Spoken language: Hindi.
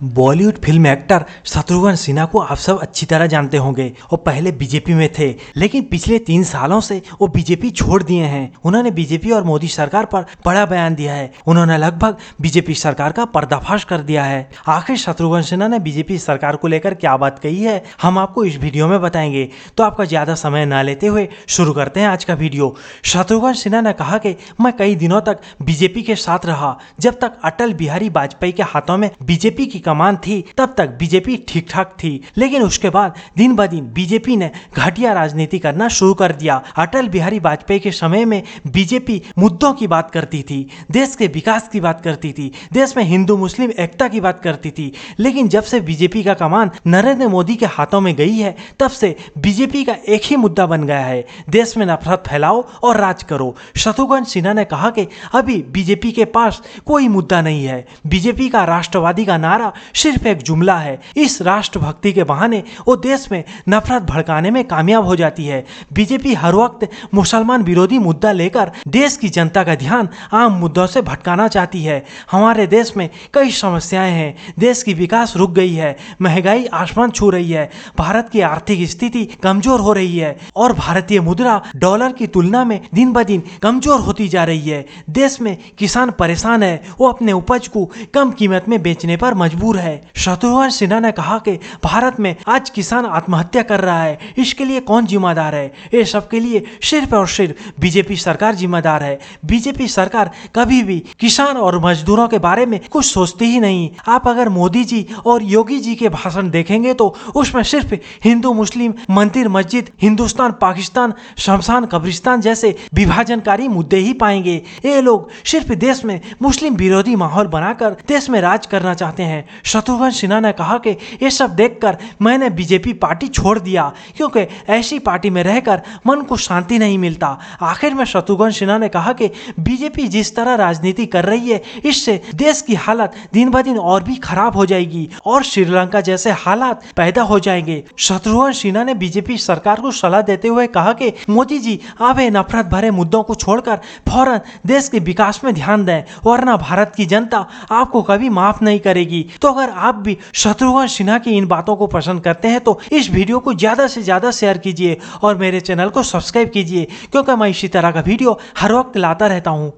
बॉलीवुड फिल्म एक्टर शत्रुघ्न सिन्हा को आप सब अच्छी तरह जानते होंगे। वो पहले बीजेपी में थे, लेकिन पिछले 3 सालों से वो बीजेपी छोड़ दिए हैं। उन्होंने बीजेपी और मोदी सरकार पर बड़ा बयान दिया है। उन्होंने लगभग बीजेपी सरकार का पर्दाफाश कर दिया है। आखिर शत्रुघ्न सिन्हा ने बीजेपी सरकार को लेकर क्या बात कही है, हम आपको इस वीडियो में बताएंगे। तो आपका ज्यादा समय ना लेते हुए शुरू करते हैं आज का वीडियो। शत्रुघ्न सिन्हा ने कहा कि मैं कई दिनों तक बीजेपी के साथ रहा। जब तक अटल बिहारी वाजपेयी के हाथों में बीजेपी की कमान थी तब तक बीजेपी ठीक ठाक थी, लेकिन उसके बाद दिन ब दिन बीजेपी ने घटिया राजनीति करना शुरू कर दिया। अटल बिहारी वाजपेयी के समय में बीजेपी मुद्दों की बात करती थी, देश के विकास की बात करती थी, देश में हिंदू मुस्लिम एकता की बात करती थी। लेकिन जब से बीजेपी का कमान नरेंद्र मोदी के हाथों में गई है, तब से बीजेपी का एक ही मुद्दा बन गया है, देश में नफरत फैलाओ और राज करो। शत्रुघ्न सिन्हा ने कहा कि अभी बीजेपी के पास कोई मुद्दा नहीं है। बीजेपी का राष्ट्रवादी का नारा सिर्फ एक जुमला है। इस राष्ट्रभक्ति के बहाने वो देश में नफरत भड़काने में कामयाब हो जाती है। बीजेपी हर वक्त मुसलमान विरोधी मुद्दा लेकर देश की जनता का ध्यान आम मुद्दों से भटकाना चाहती है। हमारे देश में कई समस्याएं हैं, देश की विकास रुक गई है, महंगाई आसमान छू रही है, भारत की आर्थिक स्थिति कमजोर हो रही है और भारतीय मुद्रा डॉलर की तुलना में दिन ब दिन कमजोर होती जा रही है। देश में किसान परेशान है, वो अपने उपज को कम कीमत में बेचने पर मजबूर है। शत्रुघ्न सिन्हा ने कहा कि भारत में आज किसान आत्महत्या कर रहा है, इसके लिए कौन जिम्मेदार है? ये सब के लिए सिर्फ और सिर्फ बीजेपी सरकार जिम्मेदार है। बीजेपी सरकार कभी भी किसान और मजदूरों के बारे में कुछ सोचती ही नहीं। आप अगर मोदी जी और योगी जी के भाषण देखेंगे तो उसमें सिर्फ हिंदू मुस्लिम, मंदिर मस्जिद, हिंदुस्तान पाकिस्तान, शमशान कब्रिस्तान जैसे विभाजनकारी मुद्दे ही पाएंगे। ये लोग सिर्फ देश में मुस्लिम विरोधी माहौल बनाकर देश में राज करना चाहते हैं। शत्रुघ्न सिन्हा ने कहा कि ये सब देखकर मैंने बीजेपी पार्टी छोड़ दिया, क्योंकि ऐसी पार्टी में रहकर मन को शांति नहीं मिलता। आखिर में शत्रुघ्न सिन्हा ने कहा कि बीजेपी जिस तरह राजनीति कर रही है, इससे देश की हालत दिन ब दिन और भी खराब हो जाएगी और श्रीलंका जैसे हालात पैदा हो जाएंगे। शत्रुघ्न सिन्हा ने बीजेपी सरकार को सलाह देते हुए कहा कि मोदी जी, आप ये नफरत भरे मुद्दों को छोड़कर फौरन देश के विकास में ध्यान दें, वरना भारत की जनता आपको कभी माफ नहीं करेगी। तो अगर आप भी शत्रुघ्न सिन्हा की इन बातों को पसंद करते हैं तो इस वीडियो को ज्यादा से ज्यादा शेयर कीजिए और मेरे चैनल को सब्सक्राइब कीजिए, क्योंकि मैं इसी तरह का वीडियो हर वक्त लाता रहता हूं।